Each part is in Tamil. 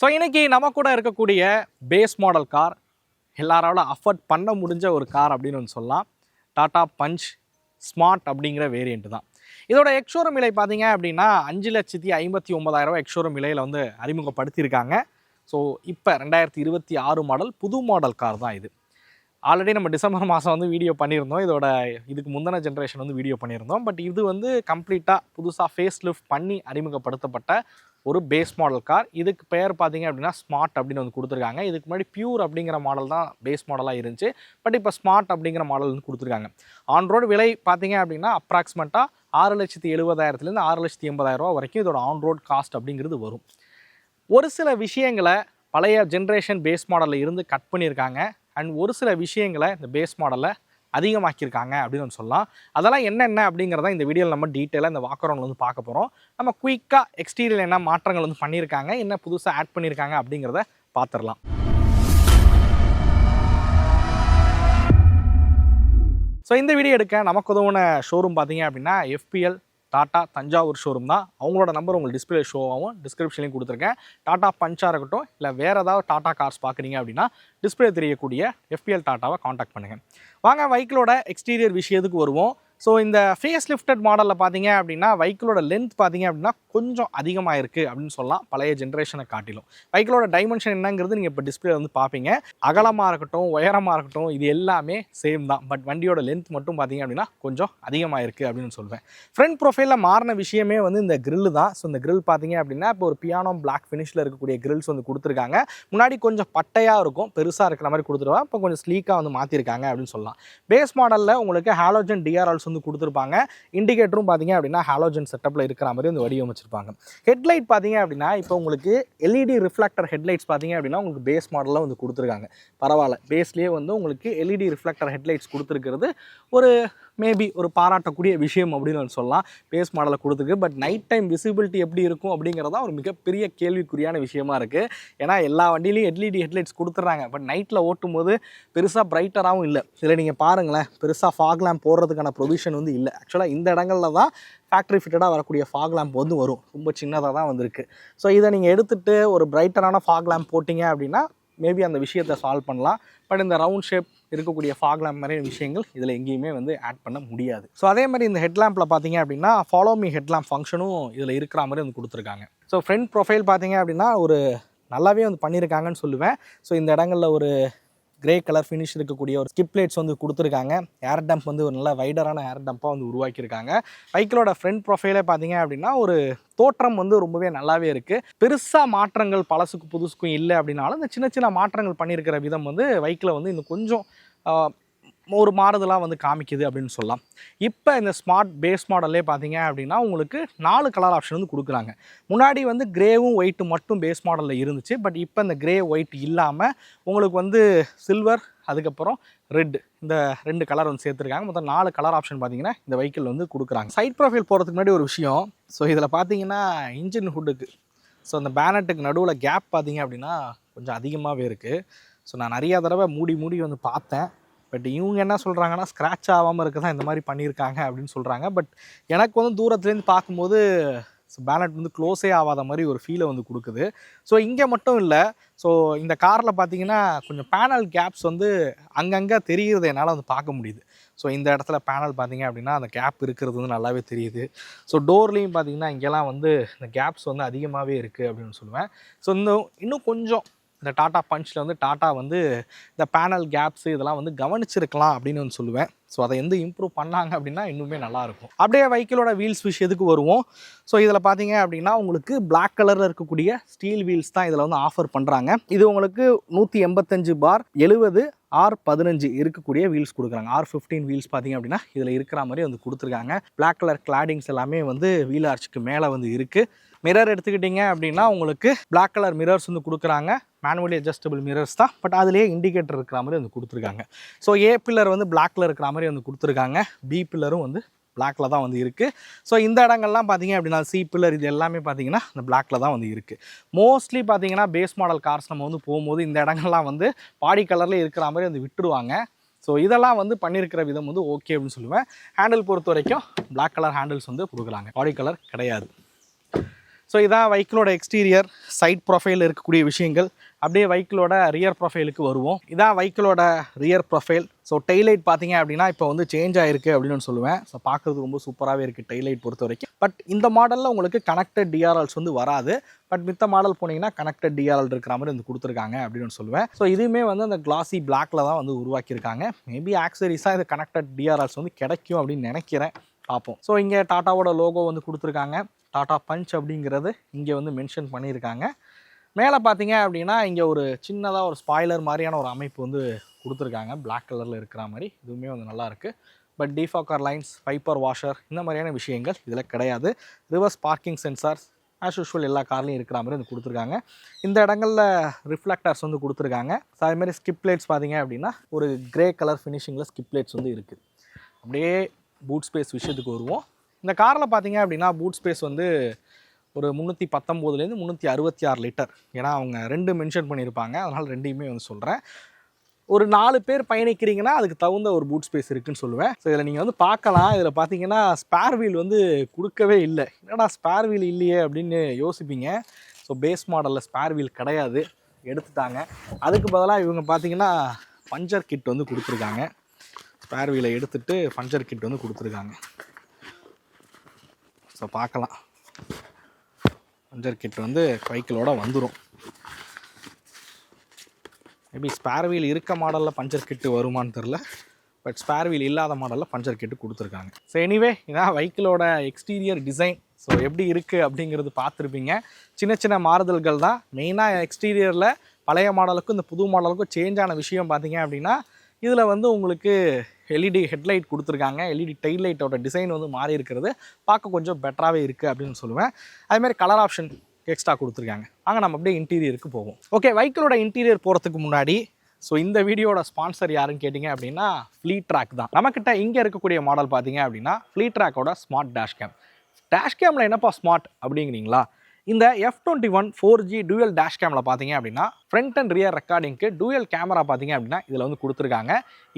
ஸோ இன்றைக்கி நம்ம கூட இருக்கக்கூடிய பேஸ் மாடல் கார் எல்லாரால அஃபோர்ட் பண்ண முடிஞ்ச ஒரு கார் அப்படின்னு ஒன்று சொல்லலாம். டாடா பஞ்ச் ஸ்மார்ட் அப்படிங்கிற வேரியண்ட் தான். இதோட எக்ஷோரூம் விலை பார்த்தீங்க அப்படின்னா 5,59,000 எக்ஷோரூம் விலையில் வந்து அறிமுகப்படுத்தியிருக்காங்க. ஸோ இப்போ 2026 மாடல் புது மாடல் கார் தான் இது. ஆல்ரெடி நம்ம டிசம்பர் மாதம் வந்து வீடியோ பண்ணியிருந்தோம். இதுக்கு முந்தின ஜென்ரேஷன் வந்து வீடியோ பண்ணியிருந்தோம். பட் இது வந்து கம்ப்ளீட்டாக புதுசாக ஃபேஸ் லிஃப்ட் பண்ணி அறிமுகப்படுத்தப்பட்ட ஒரு பேஸ் மாடல் கார். இதுக்கு பேர் பார்த்தீங்க அப்படின்னா ஸ்மார்ட் அப்படின்னு வந்து கொடுத்துருக்காங்க. இதுக்கு முன்னாடி பியூர் அப்படிங்கிற மாடல் தான் பேஸ் மாடலாக இருந்துச்சு. பட் இப்போ ஸ்மார்ட் அப்படிங்கிற மாடல் வந்து கொடுத்துருக்காங்க. ஆன் ரோடு விலை பார்த்தீங்க அப்படின்னா அப்ராக்சிமேட்டாக 6,70,000 6,80,000 வரைக்கும் இதோட ஆன் ரோட் காஸ்ட் அப்படிங்கிறது வரும். ஒரு சில விஷயங்களை பழைய ஜென்ரேஷன் பேஸ் மாடலில் இருந்து கட் பண்ணியிருக்காங்க. அண்ட் ஒரு சில விஷயங்களை இந்த பேஸ் மாடலில் அதிகமாக்கியிருக்காங்க அப்படின்னு வந்து சொல்லலாம். அதெல்லாம் என்னென்ன அப்படிங்கிறத இந்த வீடியோவில் நம்ம டீட்டெயிலாக இந்த வாக்கரவுண்டில் வந்து பார்க்க போகிறோம். நம்ம குயிக்காக எக்ஸ்டீரியல் என்ன மாற்றங்கள் வந்து பண்ணியிருக்காங்க, என்ன புதுசாக ஆட் பண்ணியிருக்காங்க அப்படிங்கிறத பார்த்துடலாம். ஸோ இந்த வீடியோ எடுக்க நமக்கு உதவுன ஷோரூம் பார்த்தீங்க அப்படின்னா FPL டாடா தஞ்சாவூர் ஷோரூம் தான். அவங்களோட நம்பர் உங்களுக்கு டிஸ்பிளே ஷோ ஆகும், டிஸ்கிரிப்ஷன்லையும் கொடுத்துருக்கேன். டாடா பஞ்சாக இருக்கட்டும் இல்லை வேறு ஏதாவது டாடா கார்ஸ் பார்க்குறீங்க அப்படின்னா டிஸ்பிளே தெரியக்கூடிய FPL டாட்டாவை காண்டாக்ட் பண்ணுங்கள். வாங்க வெஹிக்கிளோட எக்ஸ்டீரியர் விஷயத்துக்கு வருவோம். ஸோ இந்த ஃபேஸ் லிஃப்டட் மாடலில் பார்த்தீங்க அப்படின்னா வெஹிக்கிளோட லென்த் பார்த்தீங்க அப்படின்னா கொஞ்சம் அதிகமாக இருக்குது அப்படின்னு சொல்லலாம் பழைய ஜென்ரேஷனை காட்டிலும். வெஹிக்கிளோட டைமென்ஷன் என்னங்கிறது நீங்கள் இப்போ டிஸ்பிளே வந்து பார்ப்பீங்க. அகலமாக இருக்கட்டும் உயரமாக இருக்கட்டும் இது எல்லாமே சேம் தான். பட் வண்டியோட லென்த் மட்டும் பார்த்தீங்க அப்படின்னா கொஞ்சம் அதிகமாக இருக்குது அப்படின்னு சொல்வேன். ஃப்ரண்ட் ப்ரொஃபைலில் மாறின விஷயமே வந்து இந்த கிரில் தான். ஸோ இந்த கிரில் பார்த்தீங்க அப்படின்னா இப்போ ஒரு பியானோ பிளாக் ஃபினிஷில் இருக்கக்கூடிய கிரில்ஸ் வந்து கொடுத்துருக்காங்க. முன்னாடி கொஞ்சம் பட்டையாக இருக்கும், பெருசாக இருக்கிற மாதிரி கொடுத்துருவாங்க. இப்போ கொஞ்சம் ஸ்லீக்காக வந்து மாற்றிருக்காங்க அப்படின்னு சொல்லலாம். பேஸ் மாடலில் உங்களுக்கு ஹாலோஜன் டிஆர்எல்ஸ் வந்து கொடுத்துருப்பாங்க. இண்டிகேட்டரும் பார்த்தீங்க அப்படின்னா ஹாலோஜன் செட்டப்பில் இருக்கிற மாதிரி வந்து வடிவமைச்சிருப்பாங்க. ஹெட்லைட் பார்த்தீங்க அப்படின்னா இப்போ உங்களுக்கு LED ரிஃப்ளெக்டர் ஹெட்லைட்ஸ் பார்த்தீங்க அப்படின்னா உங்களுக்கு பேஸ் மாடலில் வந்து கொடுத்துருக்காங்க. பரவாயில்ல, பேஸ்லேயே வந்து உங்களுக்கு LED ரிஃப்ளெக்டர் ஹெட்லைட்ஸ் கொடுத்துருக்கிறது ஒரு மேபி ஒரு பாராட்டக்கூடிய விஷயம் அப்படின்னு சொல்லலாம். பேஸ் மாடலில் கொடுத்துருக்கு. பட் நைட் டைம் விசிபிலிட்டி எப்படி இருக்கும் அப்படிங்கிறதா ஒரு மிகப்பெரிய கேள்விக்குறியான விஷயமா இருக்குது. ஏன்னா எல்லா வண்டியிலையும் LED ஹெட்லைட்ஸ் கொடுத்துட்றாங்க. பட் நைட்டில் ஓட்டும் போது பெருசாக பிரைட்டராகவும் இல்லை. இதில் நீங்கள் பாருங்களேன், பெருசாக ஃபாக் லேம்ப் போடுறதுக்கான ப்ரொவிஷன் வந்து இல்லை. ஆக்சுவலாக இந்த இடங்களில் தான் ஃபேக்ட்ரி ஃபிட்டடாக வரக்கூடிய ஃபாக் லேம்ப் வந்து வரும். ரொம்ப சின்னதாக தான் வந்திருக்கு. ஸோ இதை நீங்கள் எடுத்துகிட்டு ஒரு பிரைட்டரான ஃபாக் லேம்ப் போட்டிங்க அப்படின்னா மேபி அந்த விஷயத்தை சால்வ் பண்ணலாம். பட் இந்த ரவுண்ட் ஷேப் இருக்கக்கூடிய ஃபாக் லேம்ப் மாதிரியான விஷயங்கள் இதில் எங்கேயுமே வந்து ஆட் பண்ண முடியாது. ஸோ அதே மாதிரி இந்த ஹெட்லாம்பில் பார்த்தீங்க அப்படின்னா ஃபாலோ மீ ஹெட்லாம்ப் ஃபங்க்ஷனும் இதில் இருக்கிற மாதிரி வந்து கொடுத்துருக்காங்க. ஸோ ஃப்ரண்ட் ப்ரொஃபைல் பார்த்தீங்க அப்படின்னா ஒரு நல்லாவே வந்து பண்ணியிருக்காங்கன்னு சொல்லுவேன். ஸோ இந்த இடங்களில் ஒரு கிரே கலர் ஃபினிஷ் இருக்கக்கூடிய ஒரு ஸ்கிப் லைட்ஸ் வந்து கொடுத்துருக்காங்க. ஏர் டம்ப் வந்து ஒரு நல்ல வைடரான ஏர் டம்ப்பாக வந்து உருவாக்கியிருக்காங்க. பைக்கிலோட ஃப்ரண்ட் ப்ரொஃபைலே பார்த்தீங்க அப்படின்னா ஒரு தோற்றம் வந்து ரொம்பவே நல்லாவே இருக்குது. பெருசாக மாற்றங்கள் பழசுக்கு புதுசுக்கும் இல்லை அப்படின்னாலும் இந்த சின்ன சின்ன மாற்றங்கள் பண்ணியிருக்கிற விதம் வந்து பைக்கில் வந்து இன்னும் கொஞ்சம் ஒரு மாறுதலாக வந்து காமிக்குது அப்படின்னு சொல்லலாம். இப்போ இந்த ஸ்மார்ட் பேஸ் மாடல்லே பார்த்தீங்க அப்படின்னா உங்களுக்கு 4 கலர் ஆப்ஷன் வந்து கொடுக்குறாங்க. முன்னாடி வந்து கிரேவும் ஒயிட்டு மட்டும் பேஸ் மாடலில் இருந்துச்சு. பட் இப்போ இந்த கிரே ஒயிட் இல்லாமல் உங்களுக்கு வந்து சில்வர் அதுக்கப்புறம் ரெட் இந்த 2 கலர் வந்து சேர்த்துருக்காங்க. மொத்தம் 4 கலர் ஆப்ஷன் பார்த்தீங்கன்னா இந்த வெஹிக்கிள் வந்து கொடுக்குறாங்க. சைட் ப்ரொஃபைல் போகிறதுக்கு முன்னாடி ஒரு விஷயம். ஸோ இதில் பார்த்தீங்கன்னா இன்ஜின் ஹுட்டுக்கு ஸோ அந்த பேனட்டுக்கு நடுவில் கேப் பார்த்தீங்க அப்படின்னா கொஞ்சம் அதிகமாகவே இருக்குது. ஸோ நான் நிறையா தடவை மூடி வந்து பார்த்தேன். பட் இவங்க என்ன சொல்கிறாங்கன்னா ஸ்க்ராட்ச் ஆகாமல் இருக்க தான் இந்த மாதிரி பண்ணியிருக்காங்க அப்படின்னு சொல்கிறாங்க. பட் எனக்கு வந்து தூரத்துலேருந்து பார்க்கும்போது பேனட் வந்து க்ளோஸே ஆகாத மாதிரி ஒரு ஃபீலை வந்து கொடுக்குது. ஸோ இங்கே மட்டும் இல்லை, ஸோ இந்த காரில் பார்த்தீங்கன்னா கொஞ்சம் பேனல் கேப்ஸ் வந்து அங்கங்கே தெரிகிறது என்னால் வந்து பார்க்க முடியுது. ஸோ இந்த இடத்துல பேனல் பார்த்தீங்க அப்படின்னா அந்த கேப் இருக்கிறது வந்து நல்லாவே தெரியுது. ஸோ டோர்லேயும் பார்த்தீங்கன்னா இங்கெல்லாம் வந்து இந்த கேப்ஸ் வந்து அதிகமாகவே இருக்குது அப்படின்னு சொல்லுவேன். ஸோ இன்னும் கொஞ்சம் இந்த டாடா பஞ்சில் வந்து டாடா வந்து இந்த பேனல் கேப்ஸு இதெல்லாம் வந்து கவனிச்சிருக்கலாம் அப்படின்னு வந்து சொல்லுவேன். ஸோ அதை எந்த இம்ப்ரூவ் பண்ணாங்க அப்படின்னா இன்னுமே நல்லாயிருக்கும். அப்படியே வெஹிக்கிளோட வீல்ஸ் விஷயத்துக்கு வருவோம். ஸோ இதில் பார்த்தீங்க அப்படின்னா உங்களுக்கு பிளாக் கலரில் இருக்கக்கூடிய ஸ்டீல் வீல்ஸ் தான் இதில் வந்து ஆஃபர் பண்ணுறாங்க. இது உங்களுக்கு 185/70 R15 இருக்கக்கூடிய வீல்ஸ் கொடுக்குறாங்க. R15 வீல்ஸ் பார்த்தீங்க அப்படின்னா இதில் இருக்கிற மாதிரி வந்து கொடுத்துருக்காங்க. பிளாக் கலர் கிளாடிங்ஸ் எல்லாமே வந்து வீல் ஆர்ச்சுக்கு மேலே வந்து இருக்குது. மிரர் எடுத்துக்கிட்டிங்க அப்படின்னா உங்களுக்கு பிளாக் கலர் மிரர்ஸ் வந்து கொடுக்குறாங்க. மேனுவலி அட்ஜஸ்டபிள் மிரர்ஸ் தான். பட் அதுலேயே இண்டிகேட்டர் இருக்கிற மாதிரி வந்து கொடுத்துருக்காங்க. ஸோ A பில்லர் வந்து பிளாக்ல இருக்கிற மாதிரி வந்து கொடுத்துருக்காங்க. B பில்லரும் வந்து பிளாக்ல தான் வந்து இருக்குது. ஸோ இந்த இடங்கள்லாம் பார்த்தீங்க அப்படின்னா C பில்லர் இது எல்லாமே பார்த்தீங்கன்னா இந்த பிளாக்ல தான் வந்து இருக்குது. மோஸ்ட்லி பார்த்தீங்கன்னா பேஸ் மாடல் கார்ஸ் நம்ம வந்து போகும்போது இந்த இடங்கள்லாம் வந்து பாடி கலரில் இருக்கிற மாதிரி வந்து விட்டுருவாங்க. ஸோ இதெல்லாம் வந்து பண்ணியிருக்கிற விதம் வந்து ஓகே அப்படின்னு சொல்லுவேன். ஹேண்டில் பொறுத்த வரைக்கும் பிளாக் கலர் ஹேண்டில்ஸ் வந்து கொடுக்குறாங்க, பாடி கலர் கிடையாது. ஸோ இதான் வெஹிக்கிளோட எக்ஸ்டீரியர் சைட் ப்ரொஃபைல் இருக்கக்கூடிய விஷயங்கள். அப்படியே வெஹிக்கிளோட ரியர் ப்ரொஃபைலுக்கு வருவோம். இதான் வெஹிக்கிளோட ரியர் ப்ரொஃபைல். ஸோ டெய்லைட் பார்த்தீங்க அப்படின்னா இப்போ வந்து சேஞ்ச் ஆகிருக்கு அப்படின்னு சொல்லுவேன். ஸோ பார்க்குறது ரொம்ப சூப்பராகவே இருக்குது டெய்லைட் பொறுத்த வரைக்கும். பட் இந்த மாடலில் உங்களுக்கு கனெக்டட் டிஆர்எல்ஸ் வந்து வராது. பட் மித்த மாடல் போனீங்கன்னா கனெக்டட் டிஆர்எல் இருக்கிற மாதிரி வந்து கொடுத்துருக்காங்க அப்படின்னு சொல்லுவேன். ஸோ இதுவுமே வந்து அந்த கிளாசி பிளாக்ல தான் வந்து உருவாக்கியிருக்காங்க. மேபி ஆக்சரிஸாக இது கனெக்டட் டிஆர்எல்ஸ் வந்து கிடைக்கும் அப்படின்னு நினைக்கிறேன். பார்ப்போம். ஸோ இங்கே டாட்டாவோட லோகோ வந்து கொடுத்துருக்காங்க. டாடா பஞ்ச் அப்படிங்கிறது இங்கே வந்து மென்ஷன் பண்ணியிருக்காங்க. மேலே பார்த்தீங்க அப்படின்னா இங்கே ஒரு சின்னதாக ஒரு ஸ்பாய்லர் மாதிரியான ஒரு அமைப்பு வந்து கொடுத்துருக்காங்க. பிளாக் கலரில் இருக்கிற மாதிரி. இதுவுமே வந்து நல்லாயிருக்கு. But defogger lines, wiper washer இந்த மாதிரியான விஷயங்கள் இதில் கிடையாது. Reverse parking sensors as usual எல்லா கார்லையும் இருக்கிற மாதிரி வந்து கொடுத்துருக்காங்க. இந்த இடங்களில் ரிஃப்ளெக்டர்ஸ் வந்து கொடுத்துருக்காங்க. ஸோ அதேமாதிரி ஸ்கிப் லைட்ஸ் பார்த்தீங்க அப்படின்னா ஒரு கிரே கலர் ஃபினிஷிங்கில் ஸ்கிப் லைட்ஸ் வந்து இருக்குது. அப்படியே பூட் ஸ்பேஸ் விஷயத்துக்கு வருவோம். இந்த காரில் பார்த்தீங்க அப்படின்னா பூட் ஸ்பேஸ் வந்து ஒரு 319 366 லிட்டர். ஏன்னா அவங்க 2 மென்ஷன் பண்ணியிருப்பாங்க. அதனால் ரெண்டையுமே வந்து சொல்கிறேன். ஒரு 4 பேர் பயணிக்கிறீங்கன்னா அதுக்கு தகுந்த ஒரு பூட் ஸ்பேஸ் இருக்குதுன்னு சொல்லுவேன். ஸோ இதில் நீங்கள் வந்து பார்க்கலாம். இதில் பார்த்தீங்கன்னா ஸ்பேர் வீல் வந்து கொடுக்கவே இல்லை. என்னடா ஸ்பேர் வீல் இல்லையே அப்படின்னு யோசிப்பீங்க. ஸோ பேஸ் மாடலில் ஸ்பேர் வீல் கிடையாது, எடுத்துட்டாங்க. அதுக்கு பதிலாக இவங்க பார்த்தீங்கன்னா பஞ்சர் கிட் வந்து கொடுத்துருக்காங்க. ஸ்பேர் வீலை எடுத்துகிட்டு பஞ்சர் கிட் வந்து கொடுத்துருக்காங்க. ஸோ பார்க்கலாம். பஞ்சர் கிட் வந்து வெஹிக்கிளோட வந்துடும். மேபி ஸ்பேர் வீல் இருக்க மாடலில் பஞ்சர் கிட்டு வருமானு தெரில. பட் ஸ்பேர் வீல் இல்லாத மாடலில் பஞ்சர் கிட்டு கொடுத்துருக்காங்க. ஸோ எனிவே இதான் வெஹிக்கிளோட எக்ஸ்டீரியர் டிசைன். ஸோ எப்படி இருக்குது அப்படிங்கிறது பார்த்துருப்பீங்க. சின்ன சின்ன மாறுதல்கள் தான். மெயினாக எக்ஸ்டீரியரில் பழைய மாடலுக்கும் இந்த புது மாடலுக்கும் சேஞ்ச் ஆன விஷயம் பார்த்தீங்க அப்படின்னா இதில் வந்து உங்களுக்கு எல்இடி ஹெட்லைட் கொடுத்துருக்காங்க. எல்இடி டெயில் லைட்டோட டிசைன் வந்து மாறி இருக்கிறது பார்க்க கொஞ்சம் பெட்டராகவே இருக்குது அப்படின்னு சொல்லுவேன். அதுமாதிரி கலர் ஆப்ஷன் எக்ஸ்ட்ரா கொடுத்துருக்காங்க. அங்கே நம்ம அப்படியே இன்டீரியருக்கு போவோம். ஓகே, வெஹிக்கிளோட இன்டீரியர் போகிறதுக்கு முன்னாடி ஸோ இந்த வீடியோட ஸ்பான்சர் யாருன்னு கேட்டிங்க அப்படின்னா ஃப்ளீட்ராக் தான். நம்மக்கிட்ட இங்கே இருக்கக்கூடிய மாடல் பார்த்தீங்க அப்படின்னா ஃப்ளீட்ராக்கோட ஸ்மார்ட் டேஷ்கேம். டேஷ்கேமில் என்னப்பா ஸ்மார்ட் அப்படிங்கிறீங்களா? இந்த F21 4G டூயல் டேஷ் கேமில் பார்த்தீங்க அப்படின்னா ஃப்ரண்ட் அண்ட் ரியர் ரெக்கார்டிங்க்கு டூயல் கேமரா பார்த்தீங்க அப்படின்னா இதில் வந்து கொடுத்துருக்காங்க.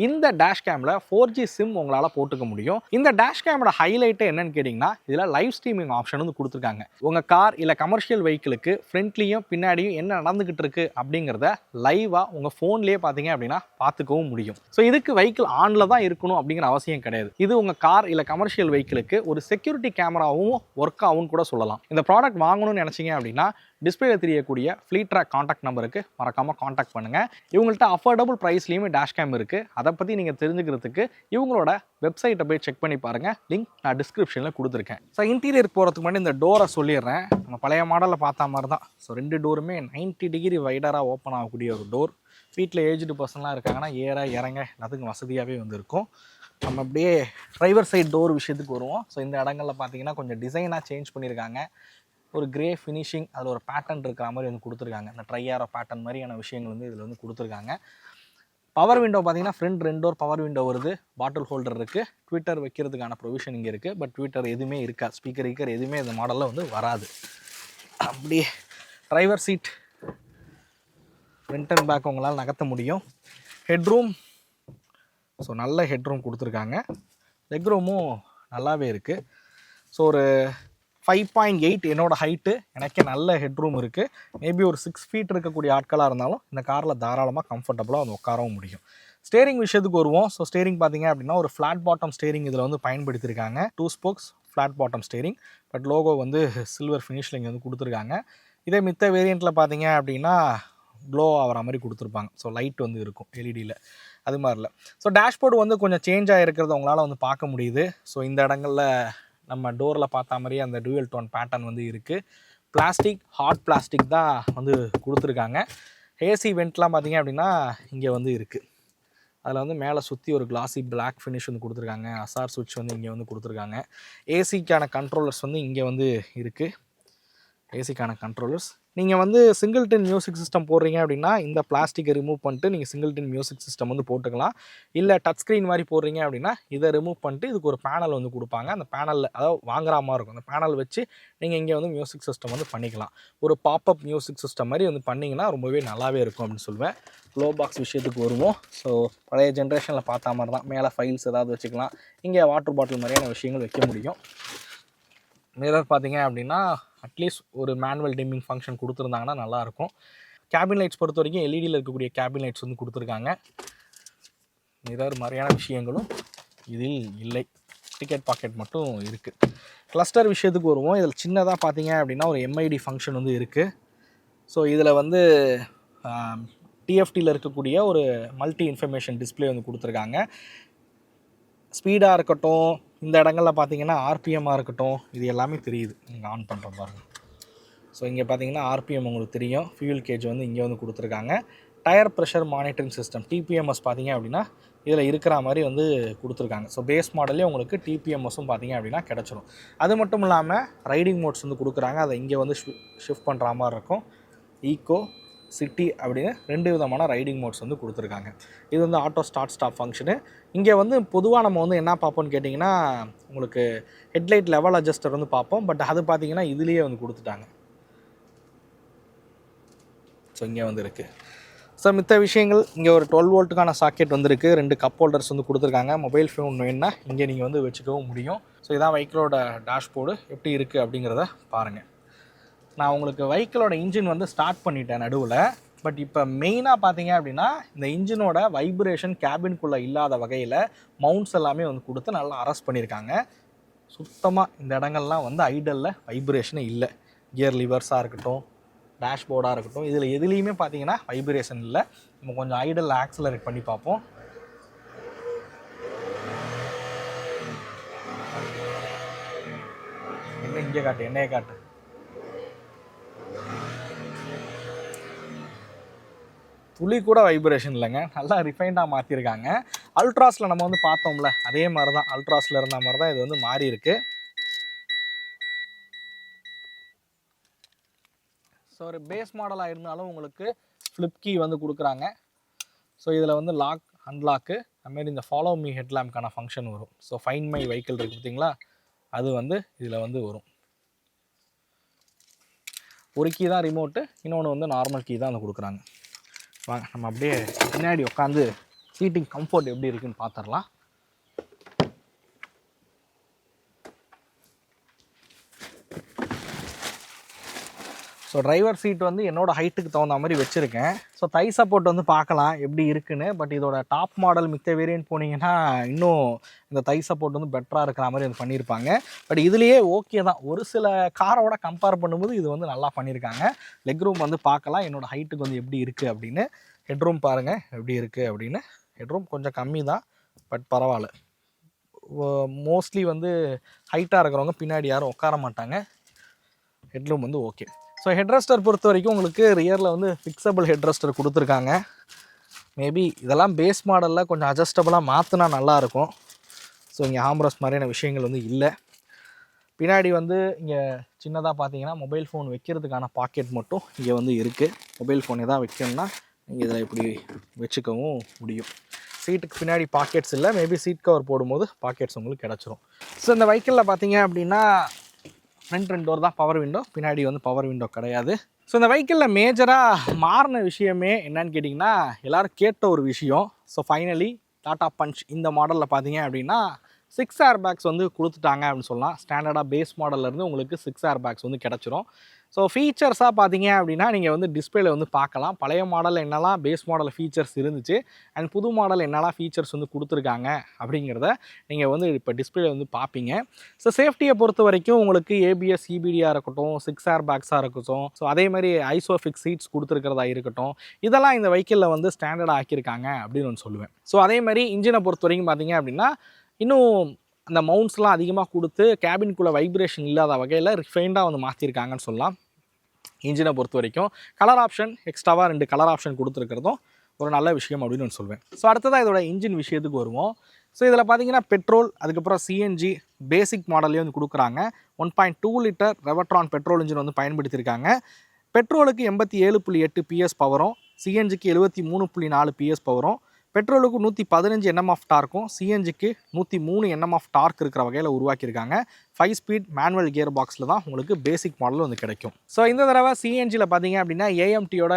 இந்த டேஷ் கேமில் 4G சிம் உங்களால் போட்டுக்க முடியும். இந்த டேஷ் கேமோட ஹைலைட்டு என்னன்னு கேட்டிங்கன்னா இதில் லைவ் ஸ்ட்ரீமிங் ஆப்ஷன் வந்து கொடுத்துருக்காங்க. உங்கள் கார் இல்லை கமர்ஷியல் வெஹிக்கிளுக்கு ஃப்ரண்ட்லேயும் பின்னாடியும் என்ன நடந்துக்கிட்டு இருக்குது அப்படிங்கிறத லைவாக உங்கள் ஃபோன்லேயே பார்த்தீங்க அப்படின்னா பார்த்துக்கவும் முடியும். ஸோ இதுக்கு வெஹிக்கிள் ஆனில் தான் இருக்கணும் அப்படிங்கிற அவசியம் கிடையாது. இது உங்கள் கார் இல்லை கமர்ஷியல் வெஹிக்கிளுக்கு ஒரு செக்யூரிட்டி கேமராவும் ஒர்க் ஆகும்னு கூட சொல்லலாம். இந்த ப்ராடக்ட் வாங்கணும் நினைச்சீங்க அப்படின்னா டிஸ்பிளேல தெரியக்கூடிய ஃப்ளீட்ராக் கான்டாக்ட் நம்பருக்கு மறக்காம கான்டாக்ட் பண்ணுங்க. இவங்கள்ட்ட அஃபோர்டபுள் பிரைஸ்லயுமே டேஷ் கேம் இருக்கு. அதை பத்தி நீங்க தெரிஞ்சுக்கிறதுக்கு இவங்களோட வெப்சைட்டை போய் செக் பண்ணி பாருங்க. லிங்க் நான் டிஸ்கிரிப்ஷன்ல கொடுத்துருக்கேன். ஸோ இன்டீரியர் போறதுக்கு முன்னாடி இந்த டோரை சொல்லிடுறேன். நம்ம பழைய மாடலில் பார்த்த மாதிரி தான். ஸோ 2 டோருமே 90 டிகிரி வைடராக ஓப்பன் ஆகக்கூடிய ஒரு டோர். வீட்டில் ஏஜ்டு பர்சன்லாம் இருக்காங்கன்னா ஏற இறங்க எல்லாத்துக்கும் வசதியாகவே வந்து இருக்கும். நம்ம அப்படியே டிரைவர் சைட் டோர் விஷயத்துக்கு வருவோம். ஸோ இந்த இடங்களில் பார்த்தீங்கன்னா கொஞ்சம் டிசைனாக சேஞ்ச் பண்ணியிருக்காங்க. ஒரு கிரே ஃபினிஷிங், அதில் ஒரு பேட்டர்ன் இருக்கிற மாதிரி வந்து கொடுத்துருக்காங்க. இந்த ட்ரையாரோ பேட்டர்ன் மாதிரியான விஷயங்கள் வந்து இதில் வந்து கொடுத்துருக்காங்க. பவர் விண்டோ பார்த்தீங்கன்னா ஃப்ரண்ட் 2 டோர் பவர் விண்டோ வருது. பாட்டில் ஹோல்டர் இருக்குது. ட்விட்டர் வைக்கிறதுக்கான ப்ரொவிஷன் இங்கே இருக்குது. பட் ட்விட்டர் எதுவுமே இருக்காது. ஸ்பீக்கர் எதுவுமே இந்த மாடலில் வந்து வராது. அப்படியே driver seat front and back உங்களால் நகர்த்த முடியும். ஹெட்ரூம், ஸோ நல்ல ஹெட்ரூம் கொடுத்துருக்காங்க. லெக் ரூமும் நல்லாவே இருக்குது. ஸோ ஒரு 5.8 என்னோட ஹைட்டு, எனக்கே நல்ல ஹெட்ரூம் இருக்குது. மேபி ஒரு 6 ஃபீட் இருக்கக்கூடிய ஆட்களாக இருந்தாலும் இந்த காரில் தாராளமாக கம்ஃபர்டபுளாக வந்து உட்காரவும் முடியும். ஸ்டேரிங் விஷயத்துக்கு வருவோம். ஸோ ஸ்டேரிங் பார்த்தீங்க அப்படின்னா ஒரு ஃப்ளாட் பாட்டம் ஸ்டேரிங் இதில் வந்து பயன்படுத்தியிருக்காங்க. 2 spokes flat bottom steering. But logo வந்து சில்வர் ஃபினிஷில் இங்கே வந்து கொடுத்துருக்காங்க. இதே மித்த வேரியண்ட்டில் பார்த்தீங்க அப்படின்னா க்ளோ ஆகிற மாதிரி கொடுத்துருப்பாங்க. ஸோ லைட் வந்து இருக்கும் எல்இடியில், அது மாதிரி இல்லை. ஸோ டேஷ்போர்டு வந்து கொஞ்சம் சேஞ்ச் ஆகிருக்கிறத உங்களால் வந்து பார்க்க முடியுது. ஸோ இந்த இடங்களில் நம்ம டோரில் பார்த்த மாதிரியே அந்த டூயல் டோன் பேட்டர்ன் வந்து இருக்குது. பிளாஸ்டிக், ஹார்ட் பிளாஸ்டிக் தான் வந்து கொடுத்துருக்காங்க. ஏசி வெண்ட்லாம் பார்த்தீங்க அப்படின்னா இங்கே வந்து இருக்குது. அதில் வந்து மேலே சுற்றி ஒரு கிளாசி பிளாக் ஃபினிஷ் வந்து கொடுத்துருக்காங்க. அசார் சுவிட்ச் வந்து இங்கே வந்து கொடுத்துருக்காங்க. ஏசிக்கான கண்ட்ரோலர்ஸ் வந்து இங்கே வந்து இருக்குது. ஏசிக்கான கண்ட்ரோலர்ஸ் நீங்கள் வந்து சிங்கிள் டின் மியூசிக் சிஸ்டம் போடுறீங்க அப்படின்னா இந்த பிளாஸ்டிக்கை ரிமூவ் பண்ணிட்டு நீங்கள் சிங்கிள் டின் மியூசிக் சிஸ்டம் வந்து போட்டுக்கலாம். இல்லை டச் ஸ்க்ரீன் மாதிரி போடுறீங்க அப்படின்னா இதை ரிமூவ் பண்ணிட்டு இதுக்கு ஒரு பேனல் வந்து கொடுப்பாங்க. அந்த பேனலில் அதாவது வாங்குற மாதிரி இருக்கும். அந்த பேனல் வச்சு நீங்கள் இங்கே வந்து மியூசிக் சிஸ்டம் வந்து பண்ணிக்கலாம். ஒரு பாப்அப் மியூசிக் சிஸ்டம் மாதிரி வந்து பண்ணிங்கன்னா ரொம்பவே நல்லாவே இருக்கும் அப்படின்னு சொல்லுவேன். க்ளோ பாக்ஸ் விஷயத்துக்கு வருவோம். ஸோ பழைய ஜென்ரேஷனில் பார்த்த மாதிரி தான். மேலே ஃபைல்ஸ் ஏதாவது வச்சுக்கலாம். இங்கே வாட்டர் பாட்டில் மாதிரியான விஷயங்கள் வைக்க முடியும். மிரர் பார்த்தீங்க அப்படின்னா அட்லீஸ்ட் ஒரு மேனுவல் டிம்மிங் ஃபங்க்ஷன் கொடுத்துருந்தாங்கன்னா நல்லாயிருக்கும். கேபின் லைட்ஸ் பொறுத்த வரைக்கும் எல்இடியில் இருக்கக்கூடிய கேபின் லைட்ஸ் வந்து கொடுத்துருக்காங்க. மிரர் மாதிரியான விஷயங்களும் இதில் இல்லை. டிக்கெட் பாக்கெட் மட்டும் இருக்குது. கிளஸ்டர் விஷயத்துக்கு வருவோம். இதில் சின்னதாக பார்த்தீங்க அப்படின்னா ஒரு எம்ஐடி ஃபங்க்ஷன் வந்து இருக்குது. ஸோ இதில் வந்து டிஎஃப்டியில் இருக்கக்கூடிய ஒரு மல்டி இன்ஃபர்மேஷன் டிஸ்பிளே வந்து கொடுத்துருக்காங்க. ஸ்பீடாக இருக்கட்டும், இந்த இடங்களில் பார்த்தீங்கன்னா ஆர்பிஎம்மாக இருக்கட்டும், இது எல்லாமே தெரியுது. நீங்கள் ஆன் பண்ணுற பாருங்க. ஸோ இங்கே பார்த்தீங்கன்னா ஆர்பிஎம் உங்களுக்கு தெரியும். ஃபியூல் கேஜ் வந்து இங்கே வந்து கொடுத்துருக்காங்க. Tyre pressure monitoring system TPMS பார்த்தீங்க அப்படின்னா இதில் இருக்கிற மாதிரி வந்து கொடுத்துருக்காங்க. ஸோ பேஸ் மாடலே உங்களுக்கு டிபிஎம்எஸும் பார்த்தீங்க அப்படின்னா கிடச்சிரும். அது மட்டும் இல்லாமல் ரைடிங் மோட்ஸ் வந்து கொடுக்குறாங்க. அதை இங்கே வந்து ஷிஃப்ட் பண்ணுற மாதிரி இருக்கும். ஈக்கோ, சிட்டி அப்படின்னு 2 விதமான ரைடிங் மோட்ஸ் வந்து கொடுத்துருக்காங்க. இது வந்து ஆட்டோ ஸ்டார்ட் ஸ்டாப் ஃபங்க்ஷனு. இங்கே வந்து பொதுவாக நம்ம வந்து என்ன பார்ப்போம்னு கேட்டிங்கன்னா உங்களுக்கு ஹெட்லைட் லெவல் அட்ஜஸ்டர் வந்து பார்ப்போம். பட் அது பார்த்திங்கன்னா இதுலேயே வந்து கொடுத்துட்டாங்க. ஸோ இங்கே வந்து இருக்குது. ஸோ மித்த விஷயங்கள் இங்கே ஒரு 12 வோல்ட்டுக்கான சாக்கெட் வந்துருக்கு. 2 கப் ஹோல்டர்ஸ் வந்து கொடுத்துருக்காங்க. மொபைல் ஃபோன் வேணுன்னா இங்கே நீங்கள் வந்து வச்சுக்கவும் முடியும். ஸோ இதான் வெஹிக்கிளோட டேஷ்போர்டு எப்படி இருக்குது அப்படிங்கிறத பாருங்கள். நான் உங்களுக்கு வெஹிக்கிளோட இன்ஜின் வந்து ஸ்டார்ட் பண்ணிட்டேன் நடுவில். பட் இப்போ மெயினாக பார்த்தீங்க அப்படின்னா இந்த இன்ஜினோட வைப்ரேஷன் கேபின்குள்ளே இல்லாத வகையில் மவுண்ட்ஸ் எல்லாமே வந்து கொடுத்து நல்லா அரெஸ்ட் பண்ணியிருக்காங்க. சுத்தமாக இந்த இடங்கள்லாம் வந்து ஐடலில் வைப்ரேஷனே இல்லை. கியர் லிவர்ஸாக இருக்கட்டும், டேஷ்போர்டாக இருக்கட்டும், இதில் எதுலேயுமே பார்த்தீங்கன்னா வைப்ரேஷன் இல்லை. நம்ம கொஞ்சம் ஐடல் ஆக்சலரேட் பண்ணி பார்ப்போம். என்ன இங்கே காட்டு, என்னையே காட்டு. துளி கூட வைப்ரேஷன் இல்லைங்க. நல்லா ரிஃபைண்டாக மாற்றிருக்காங்க. அல்ட்ராஸில் நம்ம வந்து பார்த்தோம்ல அதே மாதிரி தான், அல்ட்ராஸில் இருந்த மாதிரி தான் இது வந்து மாறி இருக்குது. ஸோ ஒரு பேஸ் மாடலாக இருந்தாலும் உங்களுக்கு ஃப்ளிப் கீ வந்து கொடுக்குறாங்க. ஸோ இதில் வந்து லாக், அன்லாக்கு, அதுமாரி இந்த ஃபாலோ மீ ஹெட்லாம்ப்கான ஃபங்க்ஷன் வரும். ஸோ ஃபைண்ட் மை வெஹிக்கிள் இருக்குது பார்த்தீங்களா, அது வந்து இதில் வந்து வரும். ஒரு கீ தான் ரிமோட்டு, இன்னொன்று வந்து நார்மல் கீ தான் வந்து கொடுக்குறாங்க. வாங்க நம்ம அப்படியே பின்னாடி உட்காந்து சீட்டிங் கம்ஃபர்ட் எப்படி இருக்குன்னு பார்த்துடலாம். ஸோ டிரைவர் சீட் வந்து என்னோடய ஹைட்டுக்கு தகுந்த மாதிரி வச்சுருக்கேன். ஸோ தை சப்போர்ட் வந்து பார்க்கலாம் எப்படி இருக்குன்னு. பட் இதோட டாப் மாடல் மித்த வேரியன்ட் போனீங்கன்னா இன்னும் இந்த தை சப்போர்ட் வந்து பெட்டராக இருக்கிற மாதிரி வந்து பண்ணியிருப்பாங்க. பட் இதுலேயே ஓகே தான். ஒரு சில காரோட கம்பேர் பண்ணும்போது இது வந்து நல்லா பண்ணியிருக்காங்க. லெக் ரூம் வந்து பார்க்கலாம் என்னோடய ஹைட்டுக்கு வந்து எப்படி இருக்குது அப்படின்னு. ஹெட்ரூம் பாருங்கள் எப்படி இருக்குது அப்படின்னு. ஹெட்ரூம் கொஞ்சம் கம்மி தான், பட் பரவாயில்ல. மோஸ்ட்லி வந்து ஹைட்டாக இருக்கிறவங்க பின்னாடி யாரும் உட்கார மாட்டாங்க. ஹெட்ரூம் வந்து ஓகே. ஸோ ஹெட்ரஸ்டர் பொறுத்த வரைக்கும் உங்களுக்கு ரியரில் வந்து ஃபிக்ஸபிள் ஹெட்ரஸ்டர் கொடுத்துருக்காங்க. மேபி இதெல்லாம் பேஸ் மாடலில் கொஞ்சம் அட்ஜஸ்டபுளாக மாற்றினா நல்லாயிருக்கும். ஸோ இங்கே ஆம்ரஸ் மாதிரியான விஷயங்கள் வந்து இல்லை. பின்னாடி வந்து இங்கே சின்னதாக பார்த்தீங்கன்னா மொபைல் ஃபோன் வைக்கிறதுக்கான பாக்கெட் மட்டும் இங்கே வந்து இருக்குது. மொபைல் ஃபோன் எதாவது வைக்கணும்னா நீங்கள் இதில் இப்படி வச்சுக்கவும் முடியும். சீட்டுக்கு பின்னாடி பாக்கெட்ஸ் இல்லை. மேபி சீட் கவர் போடும்போது பாக்கெட்ஸ் உங்களுக்கு கிடச்சிரும். ஸோ இந்த வெஹிக்கிளில் பார்த்தீங்க அப்படின்னா ஃப்ரண்ட் 2 டோர் தான் பவர் விண்டோ, பின்னாடி வந்து பவர் விண்டோ கிடையாது. ஸோ இந்த வெஹிக்கிளில் மேஜராக மாறின விஷயமே என்னன்னு கேட்டிங்கன்னா எல்லோரும் கேட்ட ஒரு விஷயம். ஸோ ஃபைனலி டாடா பஞ்ச் இந்த மாடலில் பார்த்தீங்க அப்படின்னா 6 ஏர் பேக்ஸ் வந்து கொடுத்துட்டாங்க அப்படின்னு சொல்லலாம். ஸ்டாண்டர்டாக பேஸ் மாடல்லேருந்து உங்களுக்கு 6 ஏர் பேக்ஸ் வந்து கிடச்சிரும். ஸோ ஃபீச்சர்ஸாக பார்த்தீங்க அப்படின்னா நீங்கள் வந்து டிஸ்பிளேல வந்து பார்க்கலாம் பழைய மாடலில் என்னெல்லாம் பேஸ் மாடலில் ஃபீச்சர்ஸ் இருந்துச்சு அண்ட் புது மாடல் என்னெல்லாம் ஃபீச்சர்ஸ் வந்து கொடுத்துருக்காங்க அப்படிங்கிறத நீங்கள் வந்து இப்போ டிஸ்பிளே வந்து பார்ப்பீங்க. ஸோ சேஃப்டியை பொறுத்த வரைக்கும் உங்களுக்கு ஏபிஎஸ், இபிடியாக இருக்கட்டும், 6 ஏர் பேக்ஸாக இருக்கட்டும், ஸோ அதே மாதிரி ஐசோஃபிக்ஸ் சீட்ஸ் கொடுத்துருக்கிறதா இருக்கட்டும், இதெல்லாம் இந்த வெஹிக்கிளில் வந்து ஸ்டாண்டர்டாக ஆக்கியிருக்காங்க அப்படின்னு நான் சொல்லுவேன். ஸோ அதே மாதிரி இன்ஜினை பொறுத்த வரைக்கும் பார்த்தீங்க அப்படின்னா இன்னும் அந்த மவுண்ட்ஸ்லாம் அதிகமாக கொடுத்து கேபின்குள்ளே வைப்ரேஷன் இல்லாத வகையில் ரிஃபைண்டாக வந்து மாற்றிருக்காங்கன்னு சொல்லலாம். இன்ஜினை பொறுத்த வரைக்கும் கலர் ஆப்ஷன் எக்ஸ்ட்ராவாக 2 கலர் ஆப்ஷன் கொடுத்துருக்கிறதும் ஒரு நல்ல விஷயம் அப்படின்னு நான் சொல்வேன். ஸோ அடுத்ததாக இதோட இன்ஜின் விஷயத்துக்கு வருவோம். ஸோ இதில் பார்த்தீங்கன்னா பெட்ரோல், அதுக்கப்புறம் சிஎன்ஜி பேசிக் மாடல்லே வந்து கொடுக்குறாங்க. 1.2 லிட்டர் ரெவட்ரான் பெட்ரோல் இன்ஜின் வந்து பயன்படுத்தியிருக்காங்க. பெட்ரோலுக்கு 87.8 பிஎஸ் பவரும், சிஎன்ஜிக்கு 73.4 பிஎஸ் பவரும், பெட்ரோலுக்கு 115 Nm ஆஃப் டார்க்கும், சிஎன்ஜிக்கு 103 Nm ஆஃப் டார்க் இருக்கிற வகையில் உருவாக்கியிருக்காங்க. 5 ஸ்பீட் மேனுவல் கியர் பாக்ஸில் தான் உங்களுக்கு பேசிக் மாடல் வந்து கிடைக்கும். ஸோ இந்த தடவை சிஎன்ஜியில் பார்த்தீங்க அப்படின்னா ஏஎம்டியோட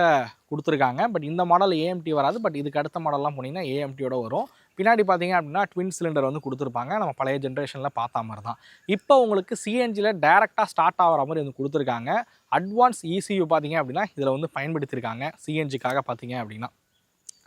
கொடுத்துருக்காங்க. பட் இந்த மாடல் ஏஎம்டி வராது. பட் இதுக்கு அடுத்த மாடல்லாம் போனீங்கன்னா ஏஎம்டியோட வரும். பின்னாடி பார்த்தீங்க அப்படின்னா ட்வின் சிலிண்டர் வந்து கொடுத்துருப்பாங்க. நம்ம பழைய ஜென்ரேஷனில் பார்த்தா மாதிரி தான். இப்போ உங்களுக்கு சிஎன்ஜியில் டேரெக்டாக ஸ்டார்ட் ஆகிற மாதிரி வந்து கொடுத்துருக்காங்க. அட்வான்ஸ் ECU பார்த்தீங்க அப்படின்னா இதில் வந்து பயன்படுத்தியிருக்காங்க சிஎன்ஜிக்காக பார்த்தீங்க அப்படின்னா.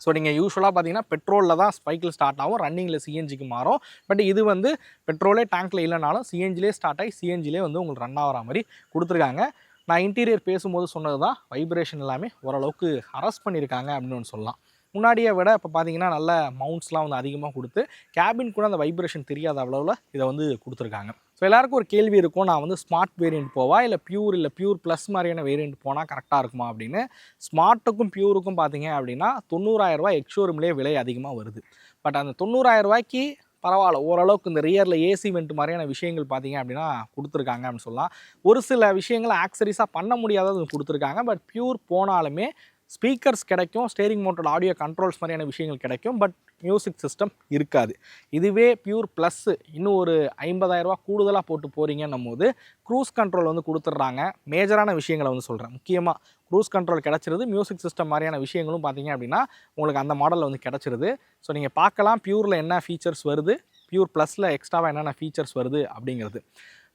ஸோ நீங்கள் யூஸ்வலாக பார்த்தீங்கன்னா பெட்ரோலில் தான் ஸ்பைக்கில் ஸ்டார்ட் ஆகும், ரன்னிங்கில் சிஎன்ஜிக்கு மாறும். பட் இது வந்து பெட்ரோலே டேங்க்கில் இல்லைனாலும் சிஎன்ஜிலே ஸ்டார்ட் ஆகி சிஎன்ஜிலே வந்து உங்களுக்கு ரன் ஆகிற மாதிரி கொடுத்துருக்காங்க. நான் இன்டீரியர் பேசும்போது சொன்னது தான், வைப்ரேஷன் எல்லாமே ஓரளவுக்கு அரெஸ்ட் பண்ணியிருக்காங்க அப்படின்னு ஒன்று சொல்லலாம். முன்னாடியை விட இப்போ பார்த்தீங்கன்னா நல்ல மவுண்ட்ஸ்லாம் வந்து அதிகமாக கொடுத்து கேபின் கூட அந்த வைப்ரேஷன் தெரியாத அளவில் இதை வந்து கொடுத்துருக்காங்க. ஸோ எல்லாருக்கும் ஒரு கேள்வி இருக்கும், நான் வந்து ஸ்மார்ட் வேரியண்ட் போவா இல்லை பியூர் ப்ளஸ் மாதிரியான வேரியண்ட் போனால் கரெக்டாக இருக்குமா அப்படின்னு. ஸ்மார்ட்டுக்கும் பியூருக்கும் பார்த்தீங்க அப்படின்னா 90,000 ரூபாய் எக்ஸ்ஷோரூம்லேயே விலை அதிகமாக வருது. பட் அந்த 90,000 ரூபாய்க்கு பரவாயில்ல, ஓரளவுக்கு இந்த ரியரில் ஏசி வெண்ட் மாதிரியான விஷயங்கள் பார்த்தீங்க அப்படின்னா கொடுத்துருக்காங்க அப்படின்னு சொல்லலாம். ஒரு சில விஷயங்களை ஆக்சரிஸாக பண்ண முடியாதது கொடுத்துருக்காங்க. பட் பியூர் போனாலுமே ஸ்பீக்கர்ஸ் கிடைக்கும், ஸ்டேரிங் மவுண்டட் ஆடியோ கண்ட்ரோல்ஸ் மாதிரியான விஷயங்கள் கிடைக்கும். பட் மியூசிக் சிஸ்டம் இருக்காது. இதுவே பியூர் ப்ளஸ்ஸு இன்னும் ஒரு 50,000 ரூபா கூடுதலாக போட்டு போகிறீங்கன்னும் போது க்ரூஸ் கண்ட்ரோல் வந்து கொடுத்துட்றாங்க. மேஜரான விஷயங்களை வந்து சொல்கிறேன். முக்கியமாக க்ரூஸ் கண்ட்ரோல் கிடச்சிருது, மியூசிக் சிஸ்டம் மாதிரியான விஷயங்களும் பார்த்தீங்க அப்படின்னா உங்களுக்கு அந்த மாடலில் வந்து கிடச்சிருது. ஸோ நீங்கள் பார்க்கலாம் பியூரில் என்ன ஃபீச்சர்ஸ் வருது, பியூர் ப்ளஸில் எக்ஸ்ட்ராவாக என்னென்ன ஃபீச்சர்ஸ் வருது அப்படிங்கிறது.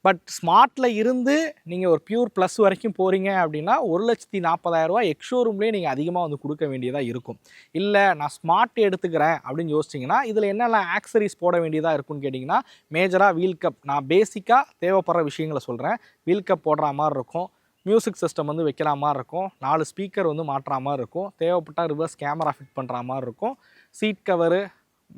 பட் ஸ்மார்ட்டில் இருந்து நீங்கள் ஒரு பியூர் ப்ளஸ் வரைக்கும் போகிறீங்க அப்படின்னா 1,40,000 ரூபா எக்ஸ்ஷோரூம்லேயே நீங்கள் அதிகமாக வந்து கொடுக்க வேண்டியதாக இருக்கும். இல்லை நான் ஸ்மார்ட் எடுத்துக்கிறேன் அப்படின்னு யோசிச்சிங்கன்னா இதில் என்னெல்லாம் ஆக்சரிஸ் போட வேண்டியதாக இருக்குன்னு கேட்டிங்கன்னா, மேஜராக வீல் கப், நான் பேசிக்காக தேவைப்படுற விஷயங்களை சொல்கிறேன். வீல் கப் போடுற மாதிரி இருக்கும், மியூசிக் சிஸ்டம் வந்து வைக்கிற மாதிரி இருக்கும், 4 ஸ்பீக்கர் வந்து மாட்டுற மாதிரி இருக்கும், தேவைப்பட்டால் ரிவர்ஸ் கேமரா ஃபிட் பண்ணுற மாதிரி இருக்கும், சீட் கவரு,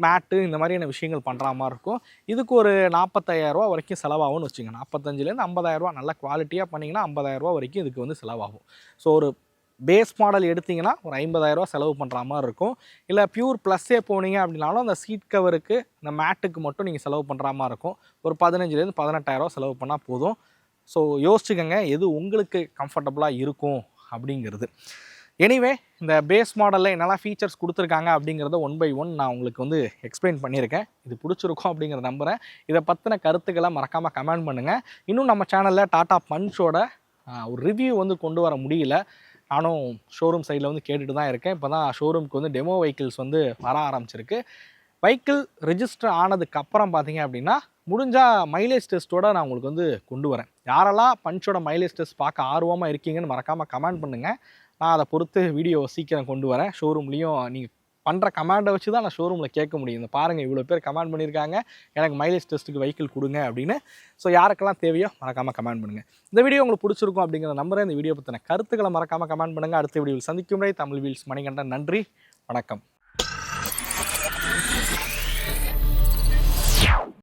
மேட்டு, இந்த மாதிரியான விஷயங்கள் பண்ணுற மாதிரி இருக்கும். இதுக்கு ஒரு 45,000 ரூபா வரைக்கும் செலவாகும்னு வச்சுங்க. 45,000 50,000 ரூபா நல்ல குவாலிட்டியாக பண்ணிங்கன்னா 50,000 ரூபா வரைக்கும் இதுக்கு வந்து செலவாகும். ஸோ ஒரு பேஸ் மாடல் எடுத்திங்கன்னா ஒரு 50,000 ரூபா செலவு பண்ணுற மாதிரி இருக்கும். இல்லை பியூர் ப்ளஸ்ஸே போனீங்க அப்படின்னாலும் அந்த சீட் கவருக்கு, இந்த மேட்டுக்கு மட்டும் நீங்கள் செலவு பண்ணுற மாதிரி இருக்கும். ஒரு 15,000 18,000 ரூபா செலவு பண்ணால் போதும். ஸோ யோசிச்சுக்கங்க எது உங்களுக்கு கம்ஃபர்டபுளாக இருக்கும் அப்படிங்கிறது. எனிவே இந்த பேஸ் மாடலில் என்னெல்லாம் ஃபீச்சர்ஸ் கொடுத்துருக்காங்க அப்படிங்கிறத 1 by 1 நான் உங்களுக்கு வந்து எக்ஸ்பிளைன் பண்ணியிருக்கேன். இது பிடிச்சிருக்கும் அப்படிங்கிற நம்புகிறேன். இதை பற்றின கருத்துக்களை மறக்காமல் கமெண்ட் பண்ணுங்கள். இன்னும் நம்ம சேனலில் டாடா பஞ்சோட ஒரு ரிவ்யூ வந்து கொண்டு வர முடியல. நானும் ஷோரூம் சைடில் வந்து கேட்டுட்டு தான் இருக்கேன். இப்போ தான் ஷோரூமுக்கு வந்து டெமோ வெஹிக்கிள்ஸ் வந்து வர ஆரம்பிச்சிருக்கு. வெஹிக்கிள் ரெஜிஸ்டர் ஆனதுக்கப்புறம் பார்த்தீங்க அப்படின்னா முடிஞ்சால் மைலேஜ் டெஸ்ட்டோட நான் உங்களுக்கு வந்து கொண்டு வரேன். யாரெல்லாம் பஞ்சோட மைலேஜ் டெஸ்ட் பார்க்க ஆர்வமாக இருக்கீங்கன்னு மறக்காமல் கமெண்ட் பண்ணுங்கள். நான் அதை பொறுத்து வீடியோ சீக்கிரம் கொண்டு வரேன். ஷோரூம்லேயும் நீங்கள் பண்ணுற கமெண்டை வச்சு தான் நான் ஷோரூமில் கேட்க முடியும். இந்த பாருங்கள் இவ்வளோ பேர் கமெண்ட் பண்ணியிருக்காங்க, எனக்கு மைலேஜ் டெஸ்ட்டுக்கு வெஹிக்கிள் கொடுங்க அப்படின்னு. ஸோ யாருக்கெல்லாம் தேவையோ மறக்காமல் கமெண்ட் பண்ணுங்கள். இந்த வீடியோ உங்களுக்கு பிடிச்சிருக்கும் அப்படிங்கிற நம்புறேன். இந்த வீடியோ பற்றின கருத்துக்களை மறக்காமல் கமெண்ட் பண்ணுங்கள். அடுத்த வீடியோவில் சந்திக்கும் முறை தமிழ் வீல்ஸ் மணிகண்டன். நன்றி, வணக்கம்.